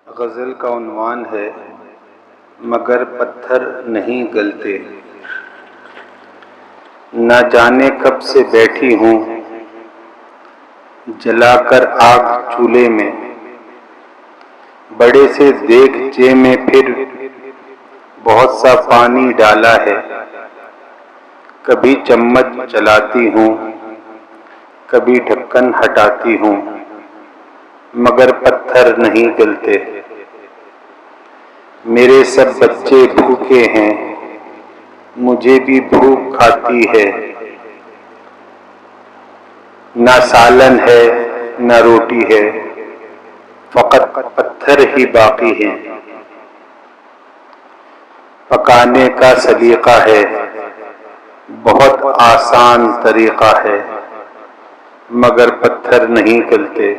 गज़ल का उन्वान है मगर पत्थर नहीं गलते। न जाने कब से बैठी हूँ जलाकर आग चूल्हे में, बड़े से देगचे में फिर बहुत सा पानी डाला है। कभी चम्मच चलाती हूँ कभी ढक्कन हटाती हूँ मगर पत्थर नहीं गलते। मेरे सब बच्चे भूखे हैं, मुझे भी भूख खाती है। ना सालन है ना रोटी है, फकत पत्थर ही बाकी हैं। पकाने का सलीका है, बहुत आसान तरीका है, मगर पत्थर नहीं गलते।